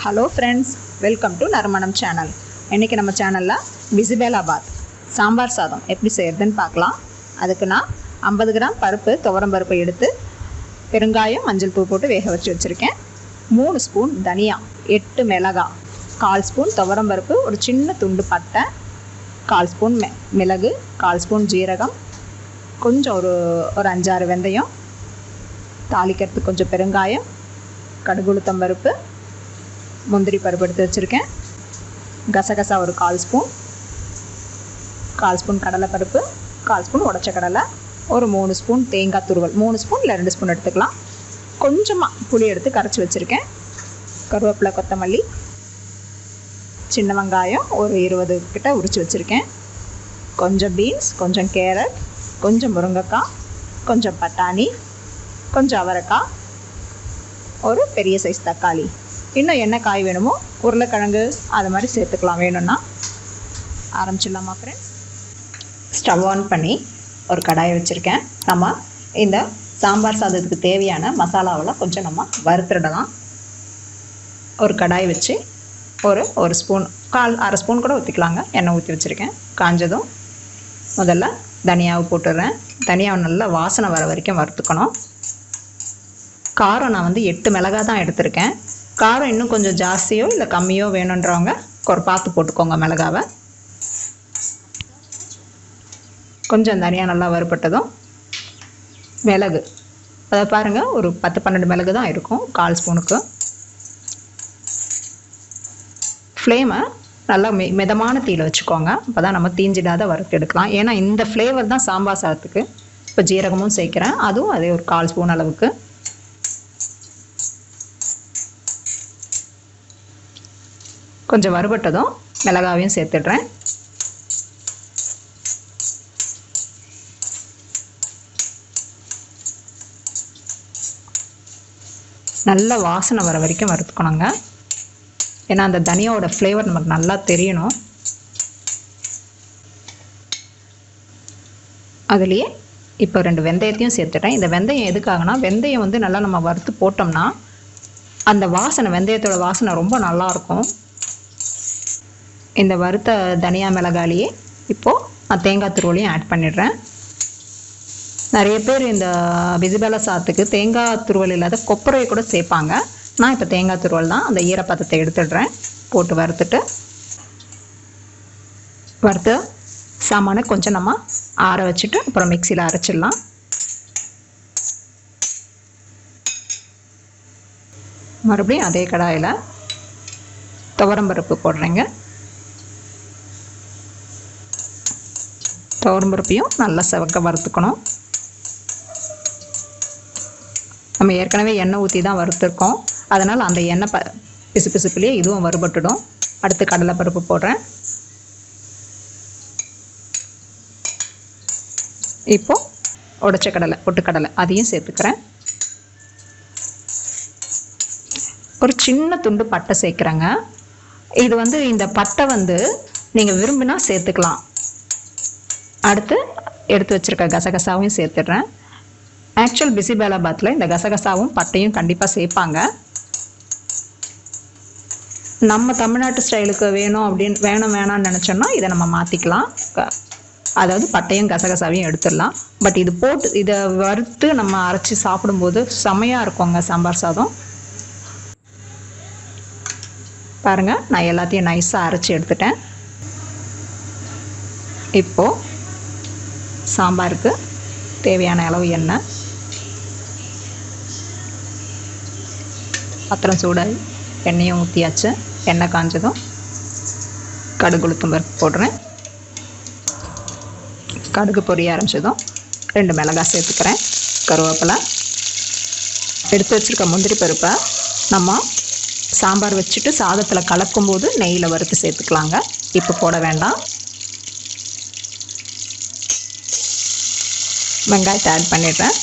Hello friends, welcome to நறுமணம் channel. இன்றைக்கி நம்ம சேனலில் பிசி பேலே சாம்பார் சாதம் எப்படி செய்கிறதுன்னு பார்க்கலாம். அதுக்கு நான் 50 கிராம் பருப்பு, துவரம் பருப்பு எடுத்து பெருங்காயம், மஞ்சள் தூள் போட்டு வேக வச்சு வச்சுருக்கேன். 3 ஸ்பூன் தனியா, 8 மிளகாய், 1/4 ஸ்பூன் துவரம் பருப்பு, ஒரு சின்ன துண்டு பட்டை, 1/4 ஸ்பூன் மிளகு, 1/4 ஸ்பூன் ஜீரகம், கொஞ்சம் ஒரு 5-6 வெந்தயம், தாளிக்கிறதுக்கு கொஞ்சம் பெருங்காயம், கடுகு உளுத்தம் பருப்பு, முந்திரி பருப்பு எடுத்து வச்சுருக்கேன். கசகசா ஒரு 1/4 ஸ்பூன், 1/4 ஸ்பூன் கடலைப்பருப்பு, 1/4 ஸ்பூன் உடச்ச கடலை, ஒரு 3 ஸ்பூன் தேங்காய் துருவல், 3 ஸ்பூன் இல்லை 2 ஸ்பூன் எடுத்துக்கலாம். கொஞ்சமாக புளி எடுத்து கரைச்சி வச்சுருக்கேன். கருவேப்பிலை, கொத்தமல்லி, சின்ன வெங்காயம் ஒரு 20 கிட்ட உரித்து வச்சுருக்கேன். கொஞ்சம் பீன்ஸ், கொஞ்சம் கேரட், கொஞ்சம் முருங்கைக்காய், கொஞ்சம் பட்டாணி, கொஞ்சம் அவரைக்காய், ஒரு பெரிய சைஸ் தக்காளி, இன்னும் என்ன காய் வேணுமோ உருளைக்கிழங்கு அது மாதிரி சேர்த்துக்கலாம். வேணும்னா ஆரம்பிச்சிடலாமா ஃப்ரெண்ட்ஸ்? ஸ்டவ் ஆன் பண்ணி ஒரு கடாயை வச்சுருக்கேன். நம்ம இந்த சாம்பார் சாதத்துக்கு தேவையான மசாலாவெல்லாம் கொஞ்சம் நம்ம வறுத்துடலாம். ஒரு கடாய் வச்சு ஒரு ஸ்பூன், அரை ஸ்பூன் கூட ஊற்றிக்கலாங்க, எண்ணெய் ஊற்றி வச்சுருக்கேன். காஞ்சதும் முதல்ல தனியாவை போட்டுடுறேன். தனியாவை நல்லா வாசனை வர வரைக்கும் வறுத்துக்கணும். காரம் நான் 8 மிளகாய் தான் எடுத்திருக்கேன். காரம் இன்னும் கொஞ்சம் ஜாஸ்தியோ இல்லை கம்மியோ வேணுன்றவங்க ஒரு பார்த்து போட்டுக்கோங்க மிளகாவை. கொஞ்சம் தனியாக நல்லா வறுபட்டதும் மிளகு, அதை பாருங்கள், ஒரு 10-12 மிளகு தான் இருக்கும் 1/4 ஸ்பூனுக்கு. ஃப்ளேமை நல்லா மிதமான தீயில் வச்சுக்கோங்க, அப்போ தான் நம்ம தீஞ்சிடாத வறுத்து எடுக்கலாம். ஏன்னா இந்த ஃப்ளேவர் தான் சாம்பார் சாதத்துக்கு. இப்போ ஜீரகமும் சேர்க்குறேன், அதுவும் அதே ஒரு 1/4 ஸ்பூன் அளவுக்கு. கொஞ்சம் வறுபட்டதும் மிளகாவையும் சேர்த்துடுறேன். நல்ல வாசனை வர வரைக்கும் வறுத்துக்கணுங்க, ஏன்னா அந்த தனியாவோட ஃப்ளேவர் நமக்கு நல்லா தெரியணும். அதுலேயே இப்போ 2 வெந்தயத்தையும் சேர்த்துட்டேன். இந்த வெந்தயம் எதுக்காகனா, வெந்தயம் நல்லா நம்ம வறுத்து போட்டோம்னா அந்த வாசனை, வெந்தயத்தோட வாசனை ரொம்ப நல்லாயிருக்கும். இந்த வறுத்த தனியா மிளகாயிலேயே இப்போது நான் தேங்காய் துருவலையும் ஆட் பண்ணிடுறேன். நிறைய பேர் இந்த பிசி பேலே சாதத்துக்கு தேங்காய் துருவல் இல்லாத கொப்பரையை கூட சேர்ப்பாங்க. நான் இப்போ தேங்காய் துருவல் தான், அந்த ஈரப்பதத்தை எடுத்துடுறேன். போட்டு வறுத்து சாமானை கொஞ்சம் நம்ம ஆற வச்சுட்டு அப்புறம் மிக்சியில் அரைச்சிடலாம். மறுபடியும் அதே கடாயில் துவரம் பருப்பு போடுறேங்க. துவரம் பருப்பையும் நல்லா செவக்க வறுத்துக்கணும். நம்ம ஏற்கனவே எண்ணெய் ஊற்றி தான் வறுத்துருக்கோம், அதனால் அந்த எண்ணெய் பிசுபிசுப்புலேயே இதுவும் வறுபட்டுடும். அடுத்து கடலைப்பருப்பு போடுறேன். இப்போது உடச்ச கடலை, பொட்டுக்கடலை, அதையும் சேர்த்துக்கிறேன். ஒரு சின்ன துண்டு பட்டை சேர்க்குறேங்க. இது இந்த பட்டை நீங்கள் விரும்பினா சேர்த்துக்கலாம். அடுத்து எடுத்து வச்சுருக்க கசகசாவையும் சேர்த்துடுறேன். ஆக்சுவல் பிசி பேலே இந்த கசகசாவும் பட்டையும் கண்டிப்பாக சேர்ப்பாங்க. நம்ம தமிழ்நாட்டு ஸ்டைலுக்கு வேணாம்னு நினச்சோன்னா இதை நம்ம மாற்றிக்கலாம். அதாவது பட்டையும் கசகசாவையும் எடுத்துடலாம். பட் இது போட்டு இதை வறுத்து நம்ம அரைச்சி சாப்பிடும்போது செமையாக இருக்குங்க சாம்பார் சாதம். பாருங்கள், நான் எல்லாத்தையும் நைஸாக அரைச்சி எடுத்துட்டேன். இப்போது சாம்பாருக்கு தேவையான அளவு எண்ணெய், பாத்திரம் சூடாகி எண்ணெயும் ஊற்றியாச்சு. எண்ணெய் காஞ்சதும் கடுகு உளுத்தம் பருப்பு போடுறேன். கடுகு பொரிய ஆரம்பிச்சதும் 2 மிளகாய் சேர்த்துக்கிறேன். கருவேப்பிலை, எடுத்து வச்சுருக்க முந்திரி பருப்பை நம்ம சாம்பார் வச்சுட்டு சாதத்தில் கலக்கும்போது நெய்யில் வறுத்து சேர்த்துக்கலாங்க, இப்போ போட வேண்டாம். வெங்காயத்தை ஆட் பண்ணிடுறேன்.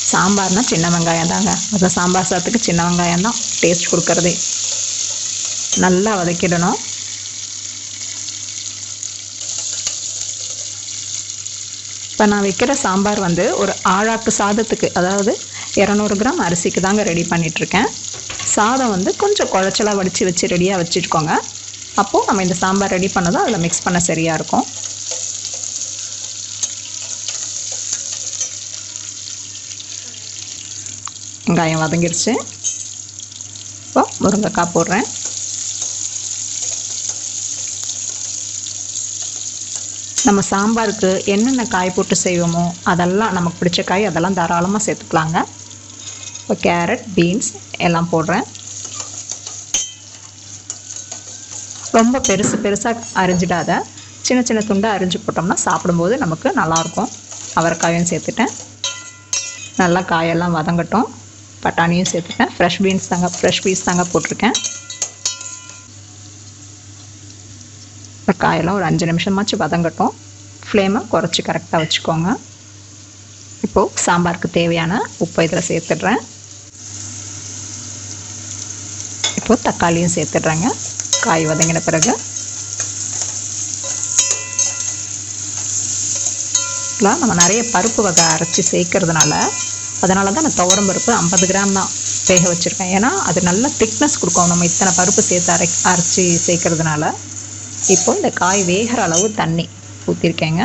சாம்பார்னால் சின்ன வெங்காயம் தாங்க, அது சாம்பார் சாதத்துக்கு சின்ன வெங்காயம் தான் டேஸ்ட் கொடுக்கறதே. நல்லா வதக்கிடணும். இப்போ நான் வைக்கிற சாம்பார் ஒரு ஆழாக்கு சாதத்துக்கு, அதாவது 200 கிராம் அரிசிக்கு தாங்க ரெடி பண்ணிகிட்ருக்கேன். சாதம் வந்து கொஞ்சம் குழச்சலாக வடித்து வச்சு ரெடியாக வச்சுருக்கோங்க. அப்போது நம்ம இந்த சாம்பார் ரெடி பண்ணதும் அதில் மிக்ஸ் பண்ண சரியாக இருக்கும். வெங்காயம் வதங்கிருச்சு. இப்போ முருங்கைக்காய் போடுறேன். நம்ம சாம்பாருக்கு என்னென்ன காய் போட்டு செய்வோமோ அதெல்லாம் நமக்கு பிடிச்ச காய் அதெல்லாம் தாராளமாக சேர்த்துக்கலாங்க. இப்போ கேரட், பீன்ஸ் எல்லாம் போடுறேன். ரொம்ப பெருசாக அரிஞ்சிடாத, சின்ன சின்ன துண்டாக அரிஞ்சு போட்டோம்னா சாப்பிடும்போது நமக்கு நல்லாயிருக்கும். அவரைக்காயும் சேர்த்துட்டேன். நல்லா காயெல்லாம் வதங்கட்டும். பட்டாணியும் சேர்த்துட்டேன். ஃப்ரெஷ் பீன்ஸ் தாங்க போட்டிருக்கேன். இப்போ காயெல்லாம் ஒரு 5 நிமிஷமாச்சு வதங்கட்டும். ஃப்ளேமை குறைச்சி கரெக்டாக வச்சுக்கோங்க. இப்போது சாம்பாருக்கு தேவையான உப்பை இதில் சேர்த்துடுறேன். இப்போது தக்காளியும் சேர்த்துடுறேங்க. காய் வதங்கின பிறகு நம்ம நிறைய பருப்பு வகை அரைச்சி சேர்க்கறதுனால அதனால தான் நான் துவரம் பருப்பு 50 கிராம் தான் வேக வச்சுருக்கேன். ஏன்னா அது நல்ல திக்னஸ் கொடுக்கும் நம்ம இத்தனை பருப்பு சேர்த்து அரைச்சி சேர்க்கறதுனால. இப்போ இந்த காய் வேகிற அளவு தண்ணி ஊற்றிருக்கேங்க.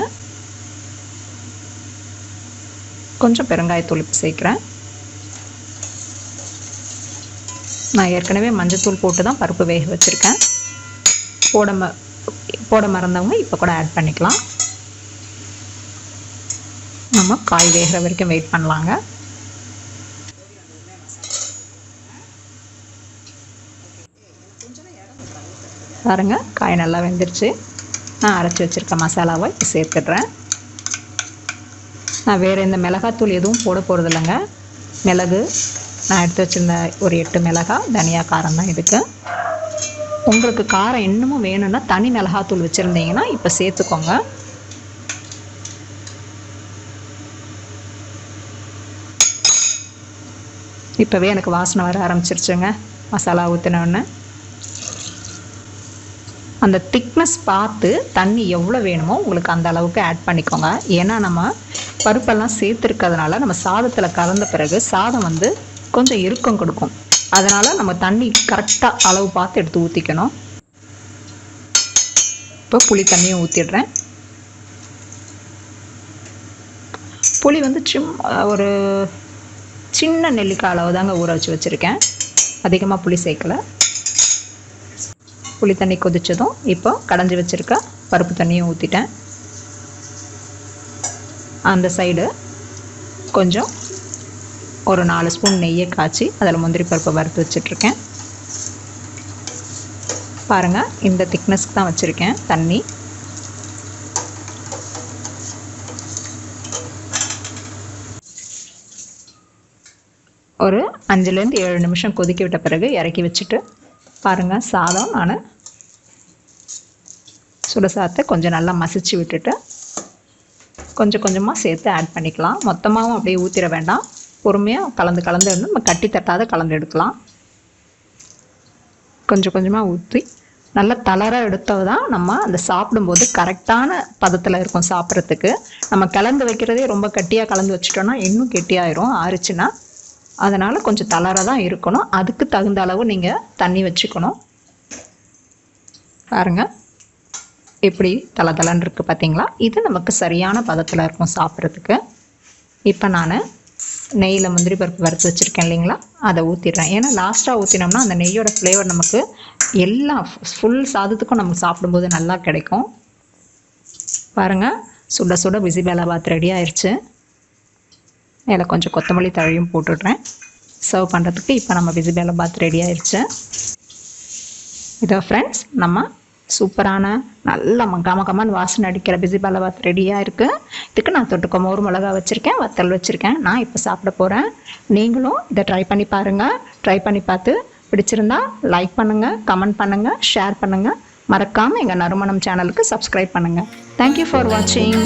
கொஞ்சம் பெருங்காயத்தூள் இப்போ சேர்க்குறேன். நான் ஏற்கனவே மஞ்சத்தூள் போட்டு தான் பருப்பு வேக வச்சுருக்கேன். போட மறந்தவங்க இப்போ கூட ஆட் பண்ணிக்கலாம். நம்ம காய் வேகிற வரைக்கும் வெயிட் பண்ணலாங்க. பாருங்க, காய் நல்லா வெந்துருச்சு. நான் அரைச்சி வச்சுருக்க மசாலாவை இப்போ சேர்த்துடுறேன். நான் வேறு எந்த மிளகாத்தூள் எதுவும் போட போகிறது இல்லைங்க. மிளகு நான் எடுத்து வச்சுருந்த ஒரு 8 மிளகாய், தனியா காரம் தான் இதுக்கு. உங்களுக்கு காரம் இன்னமும் வேணும்னா தனி மிளகாத்தூள் வச்சுருந்தீங்கன்னா இப்போ சேர்த்துக்கோங்க. இப்போவே எனக்கு வாசனை வர ஆரம்பிச்சிருச்சுங்க மசாலா ஊற்றினோன்னு. அந்த திக்னஸ் பார்த்து தண்ணி எவ்வளோ வேணுமோ உங்களுக்கு அந்த அளவுக்கு ஆட் பண்ணிக்கோங்க. ஏன்னா நம்ம பருப்பெல்லாம் சேர்த்துருக்கிறதுனால நம்ம சாதத்தில் கலந்த பிறகு சாதம் வந்து கொஞ்சம் இறுக்கம் கொடுக்கும். அதனால் நம்ம தண்ணி கரெக்டாக அளவு பார்த்து எடுத்து ஊற்றிக்கணும். இப்போ புளி தண்ணியும் ஊற்றிடுறேன். புளி வந்து ஒரு சின்ன நெல்லிக்காய் அளவு தாங்க ஊற வச்சு வச்சுருக்கேன். அதிகமாக புளி சேர்க்கலை. புளி தண்ணி கொதித்ததும் இப்போ கடைஞ்சி வச்சுருக்க பருப்பு தண்ணியும் ஊற்றிட்டேன். அந்த சைடு கொஞ்சம் ஒரு 4 ஸ்பூன் நெய்யை காய்ச்சி அதில் முந்திரி பருப்பை வறுத்து வச்சிட்ருக்கேன். பாருங்கள், இந்த திக்னஸ்க்கு தான் வச்சுருக்கேன் தண்ணி. ஒரு 5லேருந்து 7 நிமிஷம் கொதிக்க விட்ட பிறகு இறக்கி வச்சுட்டு பாருங்கள், சாதம் நான் சுடசாதத்தை கொஞ்சம் நல்லா மசிச்சு விட்டுட்டு கொஞ்சம் கொஞ்சமாக சேர்த்து ஆட் பண்ணிக்கலாம். மொத்தமாகவும் அப்படியே ஊற்றிட வேண்டாம். பொறுமையாக கலந்து நம்ம கட்டி தட்டாத கலந்து எடுக்கலாம். கொஞ்சம் கொஞ்சமாக ஊற்றி நல்லா தளராக எடுத்தது தான் நம்ம அந்த சாப்பிடும்போது கரெக்டான பதத்தில் இருக்கும் சாப்பிட்றதுக்கு. நம்ம கலந்து வைக்கிறதே ரொம்ப கட்டியாக கலந்து வச்சிட்டோன்னா இன்னும் கெட்டியாயிரும் ஆறுச்சுன்னா. அதனால் கொஞ்சம் தளராக தான் இருக்கணும். அதுக்கு தகுந்த அளவு நீங்கள் தண்ணி வச்சுக்கணும். பாருங்கள், எப்படி தளன்னு இருக்குது பார்த்தீங்களா? இது நமக்கு சரியான பதத்தில் இருக்கும் சாப்பிட்றதுக்கு. இப்போ நான் நெய்யில் முந்திரி பருப்பு வறுத்து வச்சுருக்கேன் இல்லைங்களா, அதை ஊற்றிடுறேன். ஏன்னா லாஸ்ட்டாக ஊற்றினோம்னா அந்த நெய்யோட ஃப்ளேவர் நமக்கு எல்லா ஃபுல் சாதத்துக்கும் நம்ம சாப்பிடும்போது நல்லா கிடைக்கும். பாருங்கள், சுட சுட பிசி பேலா பாத் ரெடி ஆயிடுச்சு. இதில் கொஞ்சம் கொத்தமல்லி தழையும் போட்டுடுறேன். சர்வ் பண்ணுறதுக்கு இப்போ நம்ம பிசி பேலா பாத் ரெடி ஆயிடுச்சு. இதோ ஃப்ரெண்ட்ஸ், நம்ம சூப்பரான நல்ல கமகமான வாசனை அடிக்கிற பிசி பேலா பாத் ரெடியாக இருக்குது. இதுக்கு நான் தொட்டுக்க மோர் மிளகா வச்சுருக்கேன், வத்தல் வச்சுருக்கேன். நான் இப்போ சாப்பிட போகிறேன். நீங்களும் இதை ட்ரை பண்ணி பாருங்கள். ட்ரை பண்ணி பார்த்து பிடிச்சிருந்தா லைக் பண்ணுங்கள், கமெண்ட் பண்ணுங்கள், ஷேர் பண்ணுங்கள். மறக்காமல் எங்கள் நறுமணம் சேனலுக்கு சப்ஸ்கிரைப் பண்ணுங்கள். தேங்க்யூ ஃபார் வாட்சிங்.